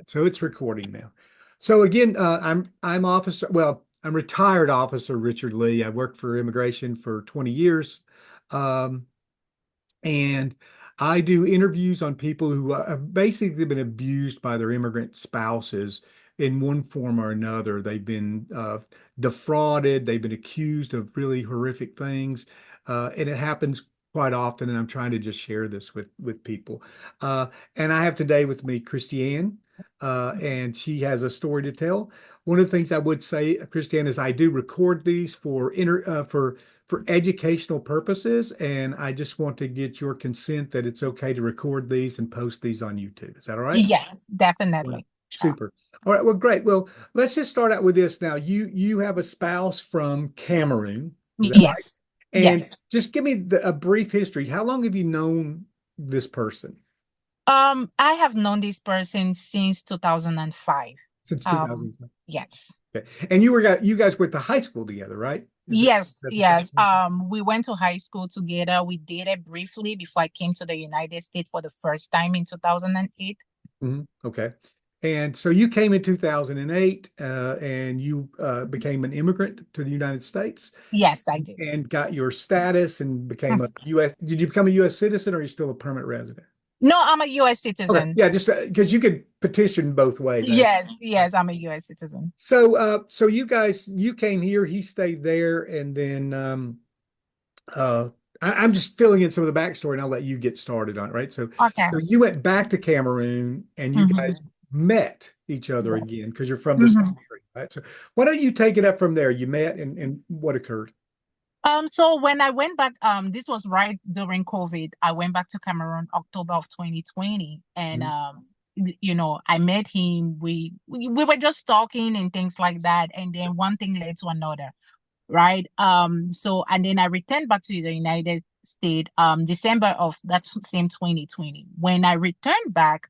So it's recording now. So again, I'm officer. Well, I'm retired officer Richard Lee. I worked for immigration for 20 years, um, and I do interviews on people who have basically been abused by their immigrant spouses in one form or another. They've been defrauded. They've been accused of really horrific things, and it happens quite often. And I'm trying to just share this with people. Uh, and I have today with me Christiane, and she has a story to tell. One of the things I would say, Christiane, is I do record these for educational purposes, and I just want to get your consent that it's okay to record these and post these on YouTube. Is that all right? Yes, All right. definitely. Sure. Super. All right. Well, great. Well, let's just start out with this. Now, you have a spouse from Cameroon. Is that right? Yes. And Yes. just give me a brief history. How long have you known this person? I have known this person since 2005. Since Um, 2000. yes. Okay. And you guys went to high school together, right? Yes, That the case? yes. We went to high school together. We dated briefly before I came to the United States for the first time in 2008. Okay. And so you came in 2008, and you became an immigrant to the United States Yes, I did. and got your status and became a U.S. Did you become a U.S. citizen, or are you still a permanent resident? No, I'm a US Okay. citizen. Yeah, just because you could petition both ways. Yes, yes, I'm a US citizen. So, so you came here, he stayed there, and then uh, I'm just filling in some of the backstory, and I'll let you get started on it, right? Okay. So you went back to Cameroon, and you guys Mm-hmm. met each other again because you're from the same Mm-hmm. area, right? So why don't you take it up from there? You met, and what occurred? So when I went back, this was right during COVID. I went back to Cameroon October of 2020, and Mhm. I met him. We were just talking and things like that, and then one thing led to another, right? So and then I returned back to the United States December of that same 2020. When I returned back,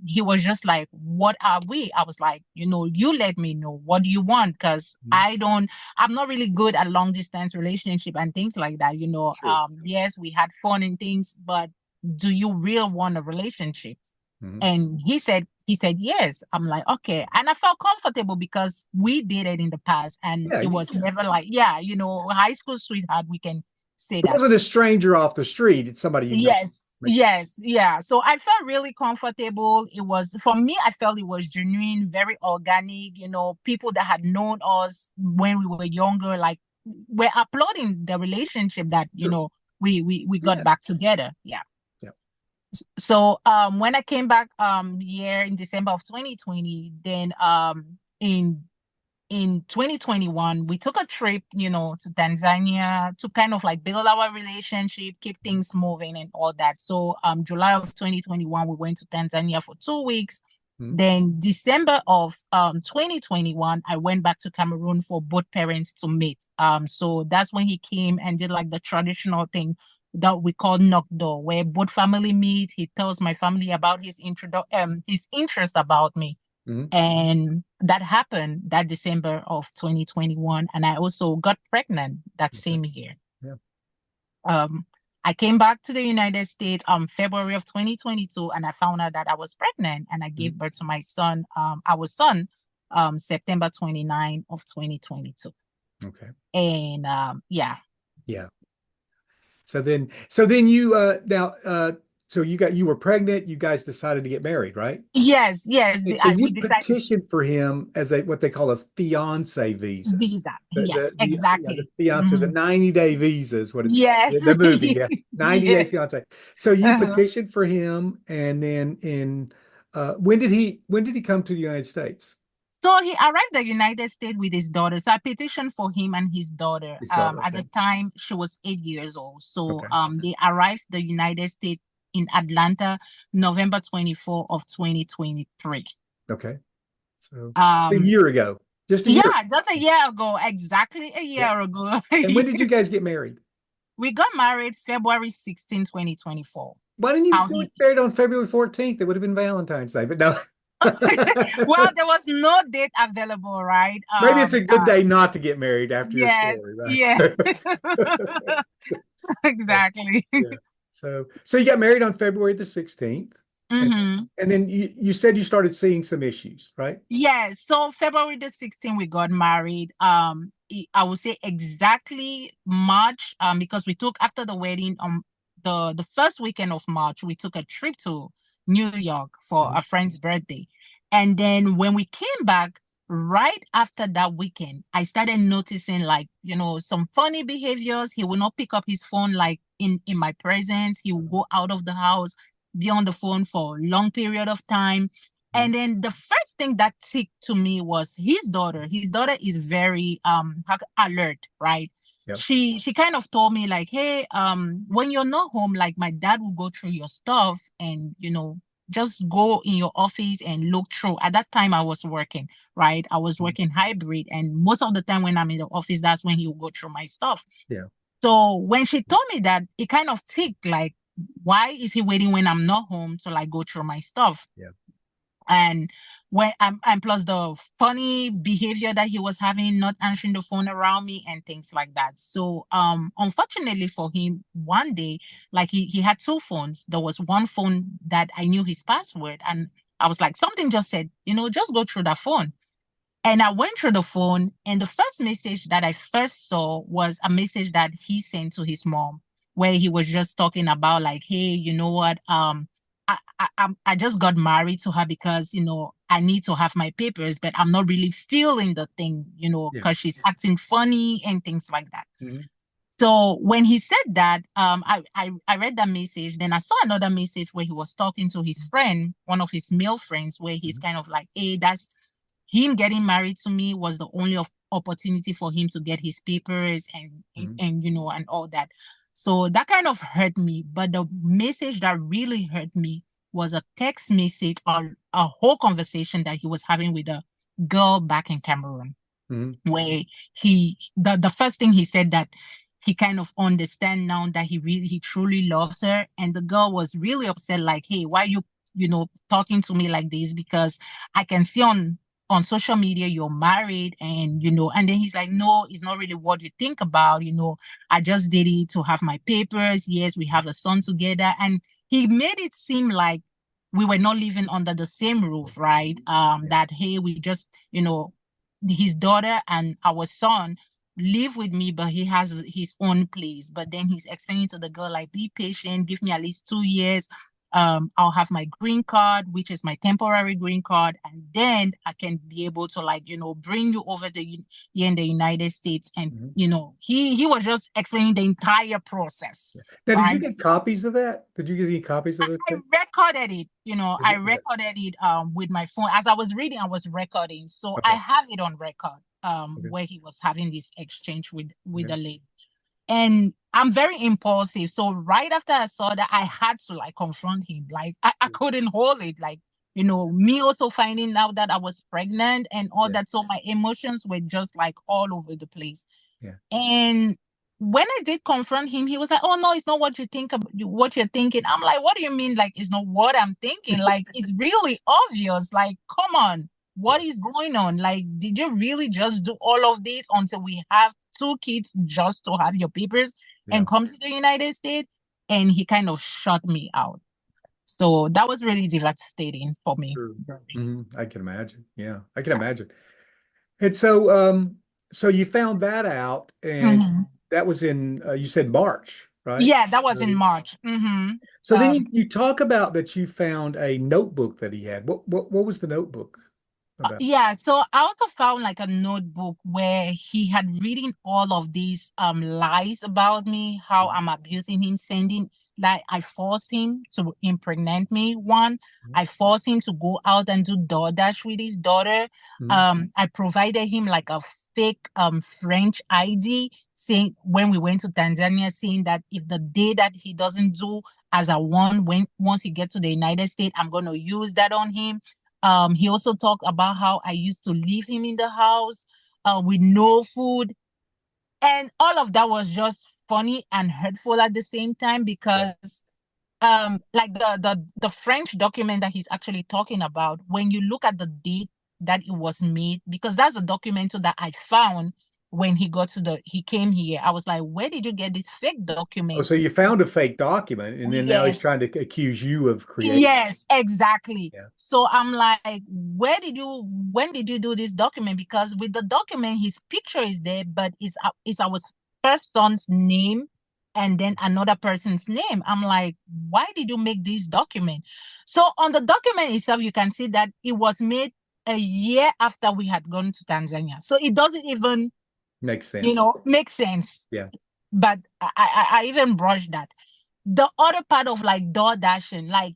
he was just like, "What are we?" I was like, "You let me know. What do you want? Because I'm not really good at long distance relationship and things like that. Sure. Yes, we had fun and things, but do you really want a relationship?" Mhm. And he said yes. I'm like, okay. And I felt comfortable because we did it in the past and Yeah, it was never like, yeah, high school sweetheart, we can say it that. wasn't a stranger off the street. It's somebody you know. Yes, yes, yeah. So I felt really comfortable. It was, for me, I felt it was genuine, very organic, people that had known us when we were younger, like we're applauding the relationship that, Sure. we got Yeah. back together. Yeah. Yeah. So when I came back here in December of 2020, then in 2021 we took a trip, to Tanzania to kind of like build our relationship, keep things moving and all that. So July of 2021 we went to Tanzania for 2 weeks. Mhm. Then December of 2021 I went back to Cameroon for both parents to meet. So that's when he came and did like the traditional thing that we call knock door, where both family meet. He tells my family about his interest about me. Mhm. And that happened that December of 2021. And I also got pregnant that Okay. same year. Yeah. Um, I came back to the United States February of 2022, and I found out that I was pregnant, and I gave Mhm. birth to my son, our son, September 29 of 2022. Okay. And yeah. Yeah. So then you now so you were pregnant, you guys decided to get married, right? Yes, yes. And so We you decided petitioned for him as a what they call a fiance visa. visa. The Yes, the yeah, the exactly. fiance, the Mhm. 90-day visa is what it's called. Yes. The movie, yeah. 90-day Yes. fiance. So you Uh-huh. petitioned for him, and then in when did he come to the United States? So he arrived at the United States with his daughter. So I petitioned for him and his daughter. His daughter, At the okay. time, she was 8 years old. So Okay. they arrived the United States in Atlanta, November 24 of 2023. Okay. So a Um, year ago. Just a year. yeah, just a year ago, exactly a Yeah. year ago. And when did you guys get married? We got married February 16, 2024. Why didn't you How get he married on February 14th? It would have been Valentine's Day, but no. well, there was no date available, right? Maybe it's a good day not to get married after your Yes, story, right? yes. Exactly. Yeah. So you got married on February the 16th. And Mm-hmm. and then you said you started seeing some issues, right? Yeah, so February the 16th we got married. I would say exactly March, because we took after the wedding the first weekend of March, we took a trip to New York for Mhm. a friend's birthday. And then when we came back, right after that weekend, I started noticing like, some funny behaviors. He would not pick up his phone like in my presence. He would go out of the house, be on the phone for a long period of time. Mhm. And then the first thing that ticked to me was his daughter. His daughter is very alert, right? Yep. She kind of told me like, hey, when you're not home, like my dad will go through your stuff and just go in your office and look through. At that time I was working, right? I was Mhm. working hybrid, and most of the time when I'm in the office, that's when he will go through my stuff. Yeah. So when she told me that, it kind of ticked like, why is he waiting when I'm not home to like go through my stuff? Yeah. And when and plus the funny behavior that he was having, not answering the phone around me and things like that. So unfortunately for him, one day, like he had two phones. There was one phone that I knew his password, and I was like, something just said, just go through that phone. And I went through the phone, and the first message that I first saw was a message that he sent to his mom, where he was just talking about like, hey, you know what? I just got married to her because I need to have my papers, but I'm not really feeling the thing, Yeah. because she's acting funny and things like that. Mhm. So when he said that, I read that message. Then I saw another message where he was talking to his friend, one of his male friends, where he's Mhm. kind of like, "Hey, that's him getting married to me was the only opportunity for him to get his papers and Mhm. and all that." So that kind of hurt me. But the message that really hurt me was a text message or a whole conversation that he was having with a girl back in Cameroon, Mhm. where the first thing he said that he kind of understand now that he truly loves her, and the girl was really upset like, hey, why you talking to me like this, because I can see on social media you're married, and then he's like, no, it's not really what you think about. I just did it to have my papers. Yes, we have a son together. And he made it seem like we were not living under the same roof, right? Yeah. That, hey, we just his daughter and our son live with me, but he has his own place. But then he's explaining to the girl, like, be patient, give me at least 2 years. I'll have my green card, which is my temporary green card, and then I can be able to, like, bring you over here in the United States. And Mhm. he was just explaining the entire process, Yeah. Now, did you right? get copies of that? Did you get any copies of I this thing? recorded it, Did I you? Okay. recorded it with my phone. As I was reading, I was recording. So I Okay. have it on record, Okay. where he was having this exchange with Okay. the lady. And I'm very impulsive. So right after I saw that, I had to like confront him. Like I couldn't hold it. Like, me also finding out that I was pregnant and all Yeah. that. So my emotions were just like all over the place. Yeah. And when I did confront him, he was like, "Oh no, it's not what you think about what you're thinking." I'm like, "What do you mean? Like, it's not what I'm thinking? Like, it's really obvious. Like, come on, Yeah. what is going on? Like, did you really just do all of this until we have two kids just to have your papers Yeah. and come to the United States?" And he kind of shut me out. So that was really devastating for me. Sure. I can imagine. Yeah, I can imagine. And so you found that out, and Mhm. that was in you said March, right? Yeah, that was in So, March. so then you talk about that you found a notebook that he had. What was the notebook about? Yeah, so I also found like a notebook where he had written all of these lies about me, how I'm abusing him, sending like I forced him to impregnate me. One, Mhm. I forced him to go out and do DoorDash with his daughter. Mhm. I provided him like a fake French ID, saying when we went to Tanzania, saying that if the day that he doesn't do as I want, when once he gets to the United States, I'm gonna use that on him. He also talked about how I used to leave him in the house with no food. And all of that was just funny and hurtful at the same time, Yeah. because like the French document that he's actually talking about, when you look at the date that it was made, because that's a document too that I found when he came here. I was like, where did you get this fake Oh, document? so you found a fake document, and then now he's Yes. trying to accuse you of creating. Yes, exactly. Yeah. So I'm like, when did you do this document? Because with the document, his picture is there, but it's our first son's name and then another person's name. I'm like, why did you make this document? So on the document itself, you can see that it was made a year after we had gone to Tanzania. So it doesn't even, Makes sense. make sense. Yeah. But I even brushed that. The other part of like door dashing, like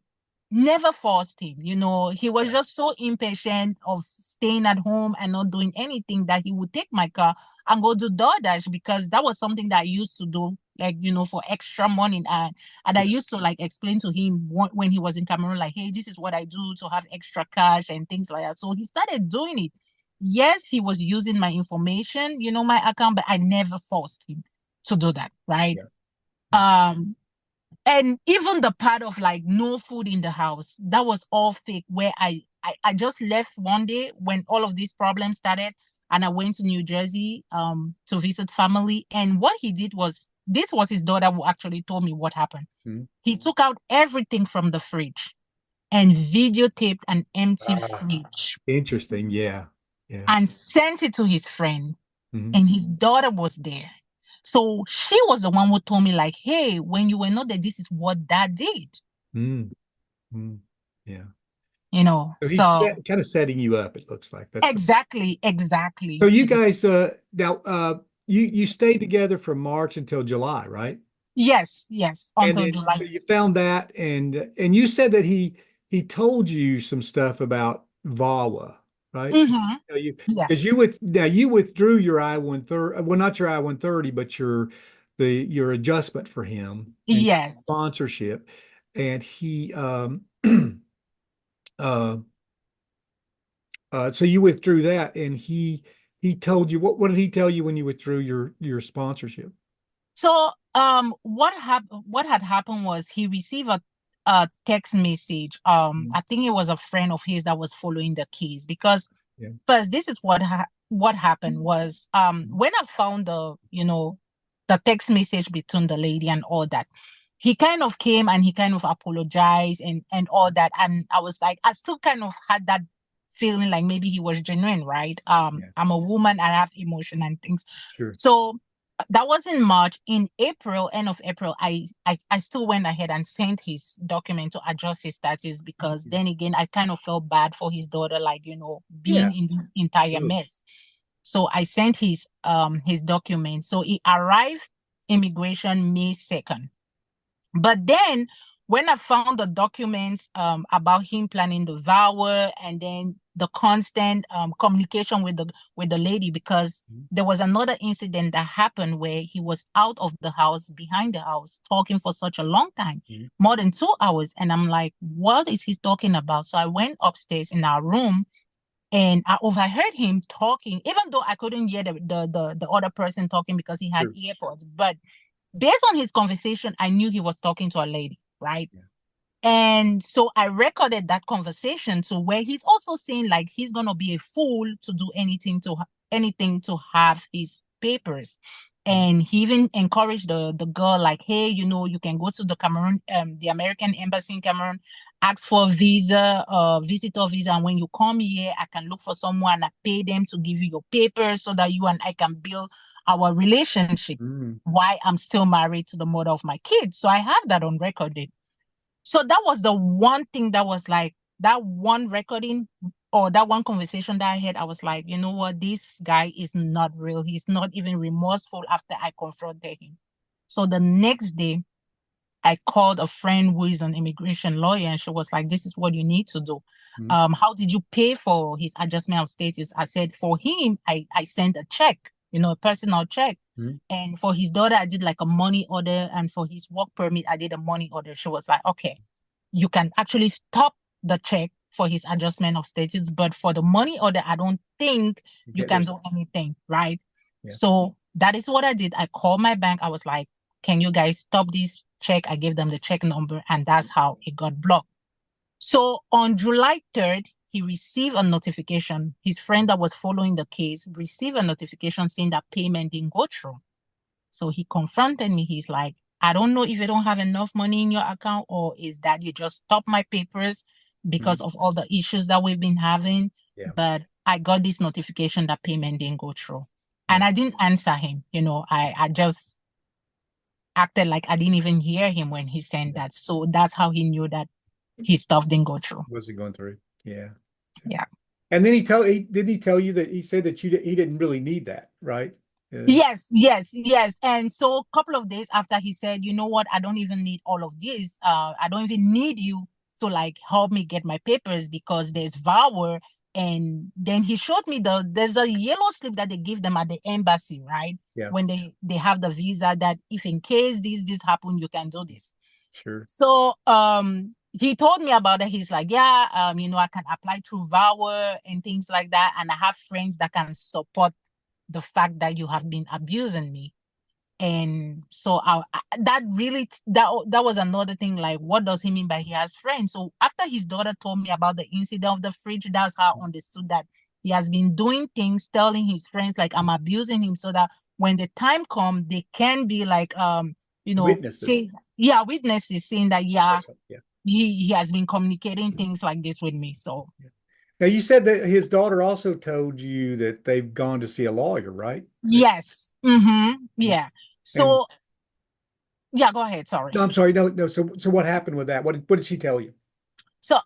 never forced him. He was Yeah. just so impatient of staying at home and not doing anything that he would take my car and go do DoorDash because that was something that I used to do, like, for extra money. And I Yeah. used to like explain to him when he was in Cameroon, like, hey, this is what I do to have extra cash and things like that. So he started doing it. Yes, he was using my information, my account, but I never forced him to do that, right? Yeah. Yeah. Um, and even the part of like no food in the house, that was all fake. Where I just left one day when all of these problems started, and I went to New Jersey to visit family. And what he did was, this was his daughter who actually told me what happened. Mhm. He took out everything from the fridge and videotaped an empty Ah, fridge interesting. Yeah. Yeah. and sent it to his friend, Mhm. and his daughter was there. So she was the one who told me, like, hey, when you were not there, this is what dad did. Mm. Mm. Yeah. So he's So kind of setting you up, it looks like. That's what. exactly, So exactly. you guys now you stayed together from March until July, right? Yes, yes, And until then July. so you found that, and you said that he told you some stuff about VAWA, right? Mm-hmm. You Yeah. because you withdrew your I-130, well, not your I-130, but your adjustment for him and Yes. sponsorship, and he uh so you withdrew that, and he told you what did he tell you when you withdrew your sponsorship? So what had happened was he received a text message. Mhm. I think it was a friend of his that was following the case because Yeah. first, this is what happened was Mhm. when I found the text message between the lady and all that, he kind of came and he kind of apologized and all that, and I was like, I still kind of had that feeling like maybe he was genuine, right? Yeah. I'm a woman, I have emotion and things. Sure. So that was in March. In April, end of April, I still went ahead and sent his document to adjust his status because Mhm. then again I kind of felt bad for his daughter, like, Yeah. being in this entire Sure. mess. So I sent his document. So he arrived immigration May 2nd. But then when I found the documents about him planning the VAWA and then the constant communication with the lady, because Mhm. there was another incident that happened where he was out of the house, behind the house, talking for such a long time, Mhm. more than 2 hours. And I'm like, what is he talking about? So I went upstairs in our room and I overheard him talking, even though I couldn't hear the other person talking because he had Sure. earpods. But based on his conversation, I knew he was talking to a lady, right? Yeah. And so I recorded that conversation to where he's also saying like he's gonna be a fool to do anything to have his papers. Mhm. And he even encouraged the girl, like, hey, you can go to the Cameroon, the American embassy in Cameroon, ask for a visa, visitor visa, and when you come here, I can look for someone, I pay them to give you your papers so that you and I can build our relationship. Mm. Why I'm still married to the mother of my kids. So I have that on record. So that was the one thing that was like that one recording or that one conversation that I had. I was like, you know what? This guy is not real. He's not even remorseful after I confronted him. So the next day, I called a friend who is an immigration lawyer, and she was like, this is what you need to do. Mhm. How did you pay for his adjustment of status? I said, for him, I sent a check, a personal check. Mhm. And for his daughter, I did like a money order. And for his work permit, I did a money order. She was like, okay, you can actually stop the check for his adjustment of status. But for the money order, I don't think you Get can this. do anything, right? Yeah. So that is what I did. I called my bank. I was like, can you guys stop this check? I gave them the check number, and that's how it got blocked. So on July 3rd, he received a notification. His friend that was following the case received a notification saying that payment didn't go through. So he confronted me. He's like, I don't know if you don't have enough money in your account, or is that you just stopped my papers because Mhm. of all the issues that we've been having. Yeah. But I got this notification that payment didn't go through. And Yeah. I didn't answer him. I just acted like I didn't even hear him when he sent Yeah. that. So that's how he knew that his stuff didn't go through. Was he going through? Yeah. Yeah. And then didn't he tell you that he said that he didn't really need that, right? Yes, yes, yes. And so a couple of days after, he said, you know what, I don't even need all of this. I don't even need you to like help me get my papers because there's VAWA. And then he showed me there's a yellow slip that they give them at the embassy, right? Yeah. When they have the visa, that if in case this happen, you can do this. Sure. So he told me about it. He's like, yeah, I can apply through VAWA and things like that. And I have friends that can support the fact that you have been abusing me. And so that was another thing. Like, what does he mean by he has friends? So after his daughter told me about the incident of the fridge, that's how I understood that he has been doing things, telling his friends like I'm abusing him, so that when the time comes, they can be like Witnesses. say, yeah, witnesses saying that, yeah, Yeah. he has been communicating things like this with me. So Yeah. Now you said that his daughter also told you that they've gone to see a lawyer, right? yes. Mm-hmm. Yeah. Yeah. And So yeah, go ahead. Sorry. no, I'm sorry. No, no. So what happened with that? What did she tell you? So,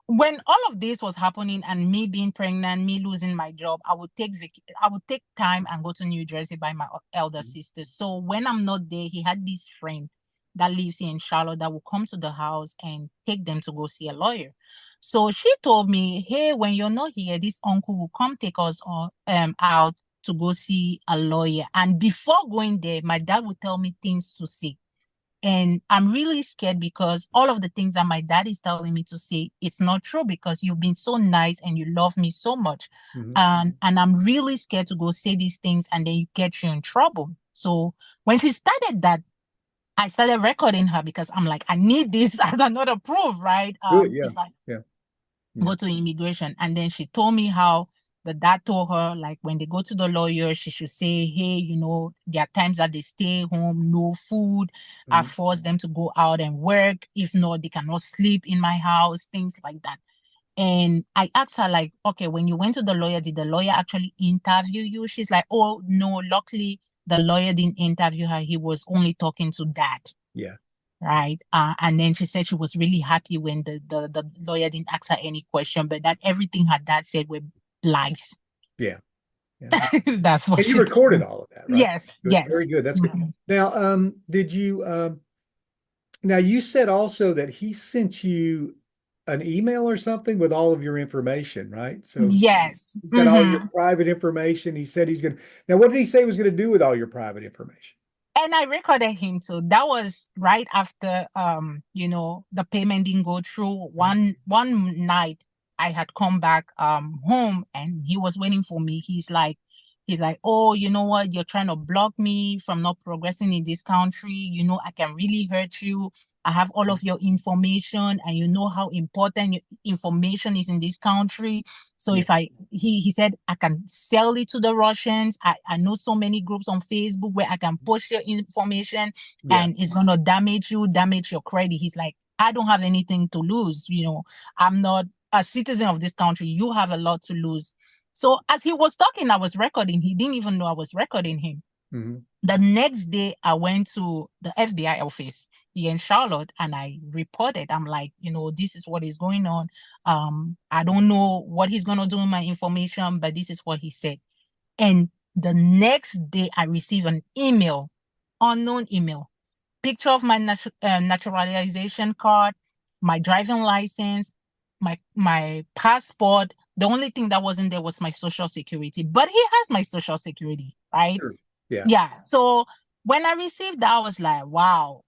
when all of this was happening and me being pregnant, me losing my job, I would take time and go to New Jersey by my elder sister. So when I'm not there, he had this friend that lives here in Charlotte that will come to the house and take them to go see a lawyer. So she told me, hey, when you're not here, this uncle will come take us out to go see a lawyer. And before going there, my dad would tell me things to say. And I'm really scared because all of the things that my dad is telling me to say, it's not true, because you've been so nice and you love me so much. Mhm. And I'm really scared to go say these things and then you get you in trouble. So when she started that, I started recording her because I'm like, I need this as another proof, right? Good. Yeah. If I Yeah. go Yeah. to immigration. And then she told me how the dad told her, like, when they go to the lawyer, she should say, hey, there are times that they stay home, no food. I Mhm. force them to go out and work. If not, they cannot sleep in my house, things like that. And I asked her, like, okay, when you went to the lawyer, did the lawyer actually interview you? She's like, oh, no, luckily the lawyer didn't interview her. He was only talking to dad. Yeah. Right. And then she said she was really happy when the lawyer didn't ask her any question, but that everything her dad said were lies. Yeah. Yeah. That's what And you she told recorded me. all of that, right? Yes, Good. Very yes. good. That's good. Mhm. Now, did you now you said also that he sent you an email or something with all of your information, right? So Yes. he's got all your Hmm. private information. He said he's gonna. Now, what did he say he was gonna do with all your private information? And I recorded him too. That was right after the payment didn't go through. Mhm. One night I had come back home and he was waiting for me. He's like, oh, you know what? You're trying to block me from not progressing in this country. I can really hurt you. I have all of your information and you know how important your information is in this country. So Yeah. if he said, I can sell it to the Russians. I know so many groups on Facebook where I can push your information Yeah. and it's going to damage you, damage your credit. He's like, I don't have anything to lose. I'm not a citizen of this country. You have a lot to lose. So as he was talking, I was recording. He didn't even know I was recording him. Hmm. The next day, I went to the FBI office here in Charlotte and I reported. I'm like, this is what is going on. I don't know what he's going to do with my information, but this is what he said. And the next day, I received an email, unknown email, picture of my naturalization card, my driving license, my passport. The only thing that wasn't there was my social security, but he has my social security, right? Sure. Yeah. Yeah. So when I received that, I was like, wow.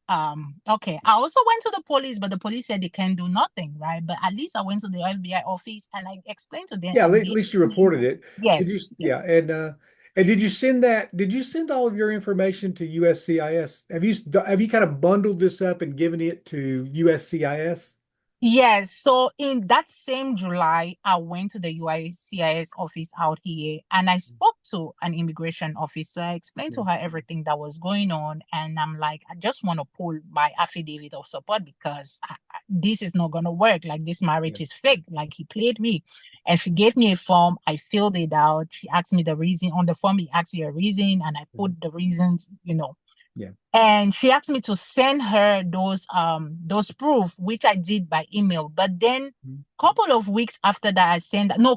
Okay. I also went to the police, but the police said they can't do nothing, right? But at least I went to the FBI office and I explained to them, Yeah. and At they least you explained. reported it. Did you? Yes, Yeah. yes. And did you send that? Did you send all of your information to USCIS? Have you kind of bundled this up and given it to USCIS? Yes, so in that same July, I went to the UICIS office out here and I spoke to an immigration officer. I explained Yeah. to her everything that was going on. And I'm like, I just want to pull my affidavit of support because this is not going to work. Like, this Yeah. marriage is fake. Like, he played me. And she gave me a form. I filled it out. She asked me the reason. On the form, he asked you a reason, and I Mhm. put the reasons, Yeah. and she asked me to send her those proof, which I did by email. But then Mhm. couple of weeks after that,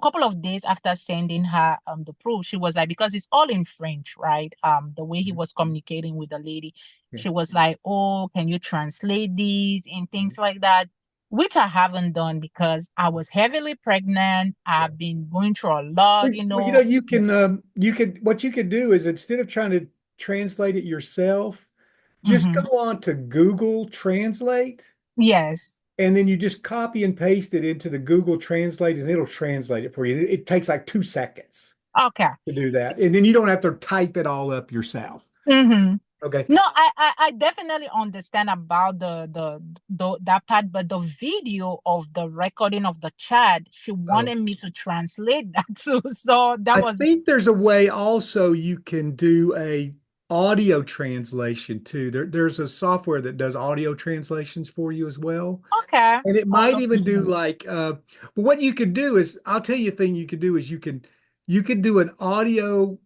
couple of days after sending her the proof, she was like, because it's all in French, right? The way he Mhm. was communicating with the lady, Yeah. she was like, oh, can you translate these and Mhm. things like that, which I haven't done because I was heavily pregnant. Yeah. I've been going through a lot, Well, you can, what you can do is instead of trying to translate it yourself, just Mhm. go on to Google Translate, Yes. and then you just copy and paste it into the Google Translate, and it'll translate it for you. It takes like 2 seconds Okay. to do that, and then you don't have to type it all up yourself. Mm-hmm. Okay. No, I definitely understand about the that part, but the video of the recording of the chat, she Oh, wanted me to translate that too. So that I was think there's a way also you can do a audio translation too. There's a software that does audio translations for you as well. okay. And it I'll might look even do into it. like but what you could do is I'll tell you a thing you could do is you can do an audio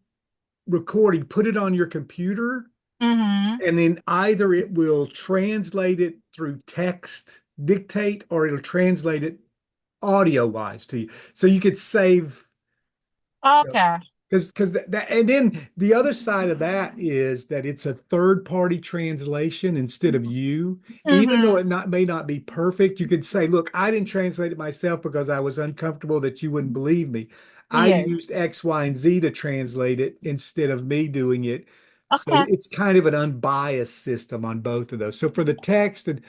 recording, put it on your computer, Mm-hmm. and then either it will translate it through text dictate or it'll translate it audio wise to you. So you could save, you know, Okay. because that and then the other side of that is that it's a third party translation instead of you. Even though Mm-hmm. it not may not be perfect, you could say, look, I didn't translate it myself because I was uncomfortable that you wouldn't believe me. I Yes. used X, Y, and Z to translate it instead of me doing it. So Okay. it's kind of an unbiased system on both of those. So for the text and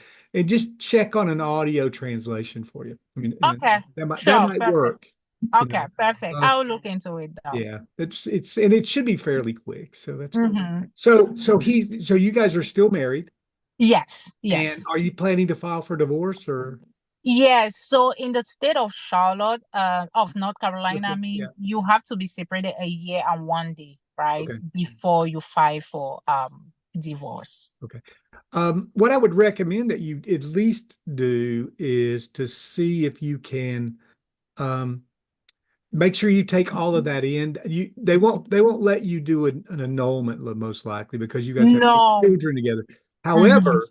just check on an audio translation for you. I mean, Okay. that Sure. might Perfect. work, you Okay. know. Perfect. Uh, I'll look into it though. yeah, it's and it should be fairly quick, so that's good. Mm-hmm. So you guys are still married, Yes. and Yes. are you planning to file for divorce or Yes, so in the state of Charlotte, of North with Carolina, I the, yeah, mean, you have to be separated a year and 1 day, right, okay, before you file for divorce. okay. What I would recommend that you at least do is to see if you can um make sure you take all of that in. They won't let you do an annulment most likely because you guys have No. children together. Mm-hmm. However,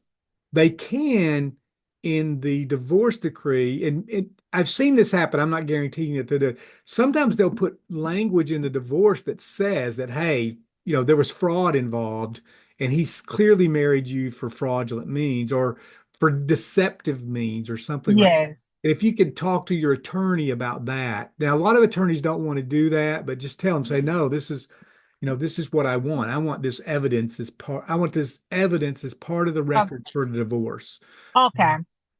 they can in the divorce decree, and I've seen this happen. I'm not guaranteeing it that sometimes they'll put language in the divorce that says that, hey, there was fraud involved, and he's clearly married you for fraudulent means or for deceptive means or something like that. Yes. If you could talk to your attorney about that. Now, a lot of attorneys don't want to do that, but just tell them, say, no, this is what I want. I want this evidence as part, I want this evidence as part of the O- records for the divorce. Okay.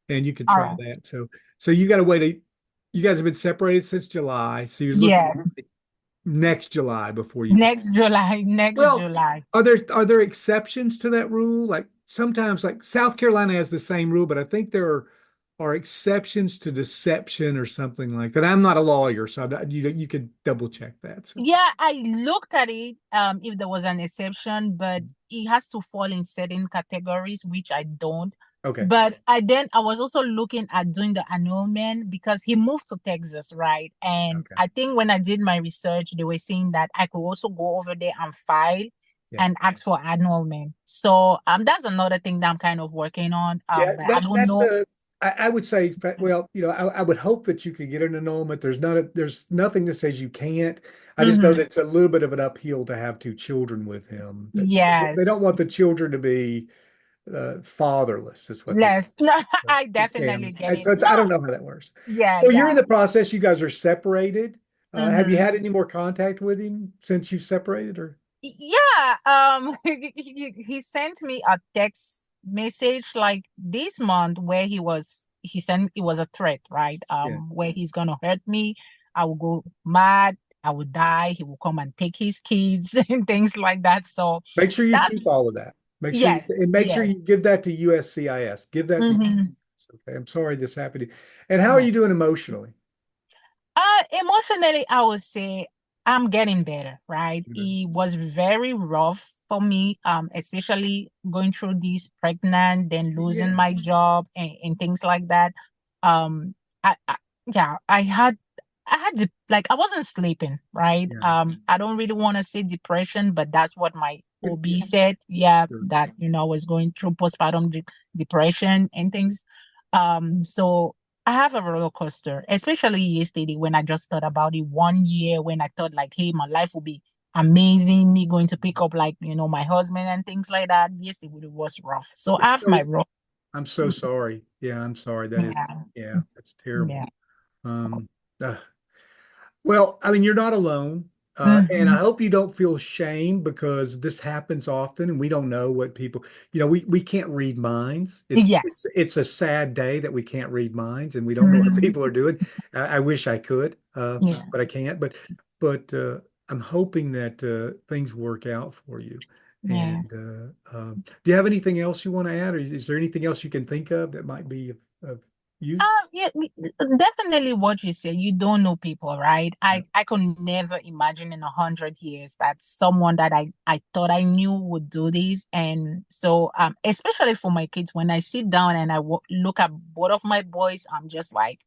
And you could All try right. that. So you got to wait. You guys have been separated since July. So you're looking Yes. at next July before you can. Next July. Next Well, July. are there exceptions to that rule? Like sometimes, like South Carolina has the same rule, but I think there are exceptions to deception or something like that. I'm not a lawyer, so you could double check that. So Yeah, I looked at it, if there was an exception, but it has to fall in certain categories, which I don't. okay, But I was also looking at doing the annulment because he moved to Texas, right? And okay, I think when I did my research, they were saying that I could also go over there and file yeah. and ask for annulment. So that's another thing that I'm kind of working on. Yeah, But I don't that's know. a. I would say, well, I would hope that you could get an annulment. There's nothing that says you can't. I just know Mhm. that it's a little bit of an uphill to have 2 children with him. That they Yes. don't want the children to be fatherless, is what they. Yes. No, I It definitely sounds. get And it. so No. I don't know how that works. Yeah, So you're in yeah. the process. You guys are separated. Have you Mm-hmm. had any more contact with him since you've separated, or Yeah, he sent me a text message like this month where he sent it was a threat, right? yeah? Where he's gonna hurt me, I will go mad, I will die, he will come and take his kids and things like that. So Make sure you that keep all of that. yes, Make sure yes. you give that to USCIS. Give that to Mm-hmm. It's okay. I'm sorry this happened to you. And how are you doing emotionally? Emotionally, I would say I'm getting better, right? Good. It was very rough for me, especially going through this pregnant, then losing Yeah. my job and things like that. Um, I yeah, like I wasn't sleeping, right? Yeah. I don't really want to say depression, but that's what my OB Yeah. said. Yeah, Sure. that I was going through postpartum depression and things. So I have a roller coaster, especially yesterday when I just thought about it 1 year when I thought like, hey, my life will be amazing, me going to pick up like, my husband and things like that. Yesterday it was rough. So I It's have my so, rough. I'm so sorry. Yeah, I'm sorry. That is, Yeah. yeah, that's terrible. Yeah. So, Um, uh, Well, I mean, you're not alone. And I mhm. hope you don't feel shame because this happens often and we don't know what people, we can't read minds. Yes. It's a sad day that we can't read minds and we don't know what Mhm. people are doing. I wish I could, Yeah. but I can't. But I'm hoping that things work out for you. Yeah. And do you have anything else you want to add, or is there anything else you can think of that might be of use? Yeah, definitely what you say. You don't know people, right? Yeah, I could never imagine in 100 years that someone that I thought I knew would do this. And so, especially for my kids, when I sit down and I look at both of my boys, I'm just like,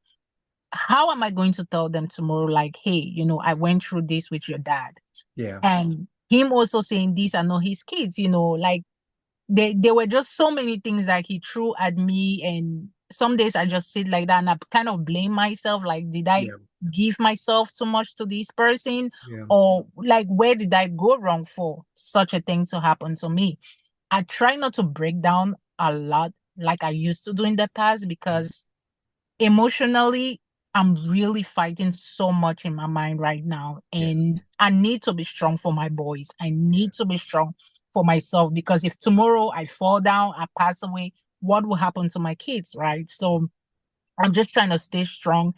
how am I going to tell them tomorrow? Like, hey, I went through this with your dad, yeah, and him also saying these are not his kids. Like there were just so many things that he threw at me, and some days I just sit like that and I kind of blame myself, like, did I yeah, give myself too much to this person, yeah. or like where did I go wrong for such a thing to happen to me? I try not to break down a lot like I used to do in the past, because emotionally I'm really fighting so much in my mind right now, Yeah. and I need to be strong for my boys. I Yeah. need to be strong for myself, because if tomorrow I fall down, I pass away, what will happen to my kids, right? So I'm just trying to stay strong,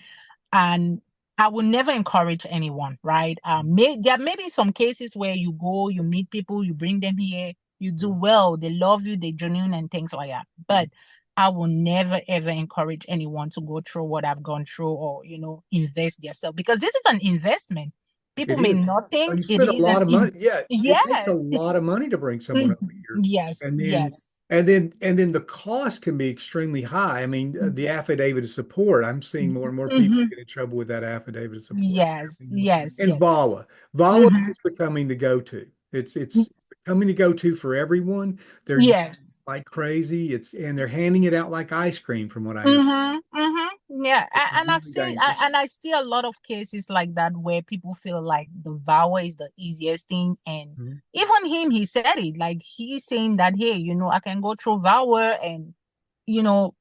and I will never encourage anyone, right? There may be some cases where you go, you meet people, you bring them here, you do Yeah. well, they love you, they genuine and things like that. Yeah. But I will never ever encourage anyone to go through what I've gone through, or invest themselves, because this is an investment. People It may is. not Oh, you think it spend a is lot of money. Yeah, it takes a yes. lot of money to bring someone Mhm. over here. Yes, And then yes. and then the cost can be extremely high. I mean, the affidavit of support, I'm seeing more and more people Mhm. get in trouble with that affidavit of support. Yes, yes, And yes. VAWA. VAWA is Mhm. just becoming the go-to. It's becoming the go-to for everyone. They're using Yes. it like crazy. And they're handing it out like ice cream from what I hear. Mm-hmm, mm-hmm. Yeah, It's and really dangerous. I see a lot of cases like that where people feel like the VAWA is the easiest thing, and Mhm. even him, he said it, like he's saying that, hey, I can go through VAWA, and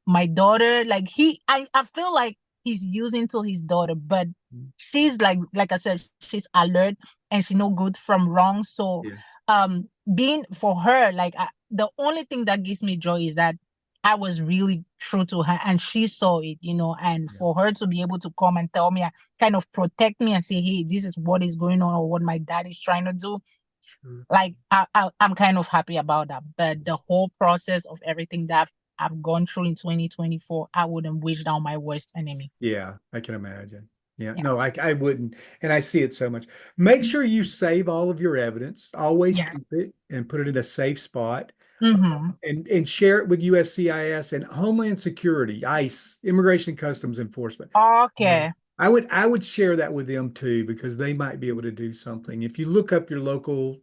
my daughter, like I feel like he's using to his daughter, but she's like I said, she's alert and she know good from wrong. So Yeah. being for her, like the only thing that gives me joy is that I was really true to her and she saw it, and Yeah. for her to be able to come and tell me, kind of protect me and say, hey, this is what is going on, or what my dad is trying to do. Sure. Like I'm kind of happy about that. But the whole process of everything that I've gone through in 2024, I wouldn't wish down my worst enemy. Yeah, I can imagine. Yeah, Yeah. no, I wouldn't. And I see it so much. Make sure you save all of your evidence. Always Yes. keep it and put it in a safe spot. Mm-hmm. And share it with USCIS and Homeland Security, ICE, Immigration Customs Enforcement. Uh, Okay. I would share that with them too because they might be able to do something. If you look up your local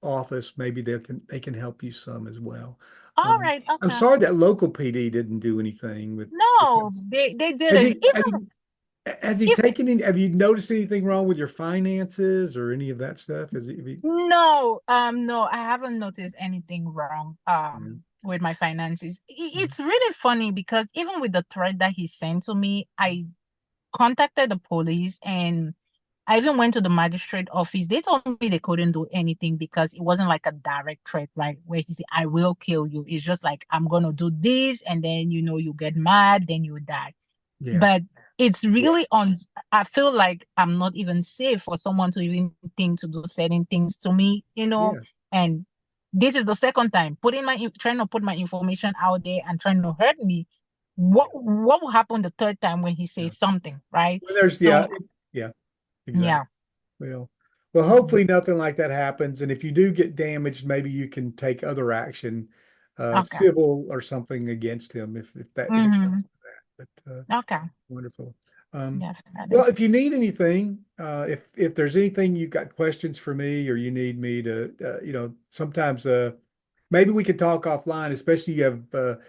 office, maybe they can help you some as well. All Um, right. I'm Okay. sorry that local PD didn't do anything with No, this. they Has didn't. he have Even you has he if taken any, have you noticed anything wrong with your finances or any of that stuff? no, no, I haven't noticed anything wrong Yeah. with my finances. It's really funny because even with the threat that he sent to me, I contacted the police, and I even went to the magistrate office. They told me they couldn't do anything because it wasn't like a direct threat, right? Where he said, I will kill you. It's just like, I'm going to do this. And then, you get mad, then you die. Yeah. But it's Yeah. really I feel like I'm not even safe for someone to even think to do certain things to me. Yeah. And this is the second time trying to put my information out there and trying to hurt me. what will happen the third time when he Yeah. says something, right? When there's, So yeah, exactly. yeah. Well, hopefully nothing like that happens. And if you do get damaged, maybe you can take other action, Okay. civil or something against him if it comes Mm-hmm. to that. But Okay. wonderful. Um, Definitely. well, if you need anything, if there's anything you've got questions for me or you need me to, sometimes maybe we could talk offline, especially you have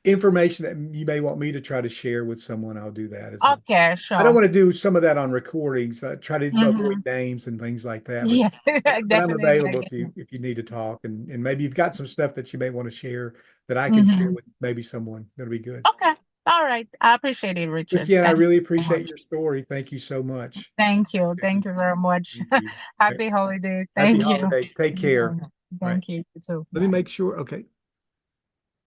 information that you may want me to try to share with someone. I'll do that as well. Okay, I don't sure. want to do some of that on recordings. Try to avoid Mm-hmm. names and things like that. Yeah, But I'm definitely. I available get it. if you need to talk and maybe you've got some stuff that you may want to share that I can share Mm-hmm. with maybe someone. That'll be good. Okay. All right. I appreciate it, Richard. Christiane, I Thank you really so appreciate much. your story. Thank you so much. Thank you. Okay, Thank you very much. thank you. Right. Happy holidays. Happy Thank you. holidays. Take care. All right. Thank you. You too. Let me Bye. make sure. Okay.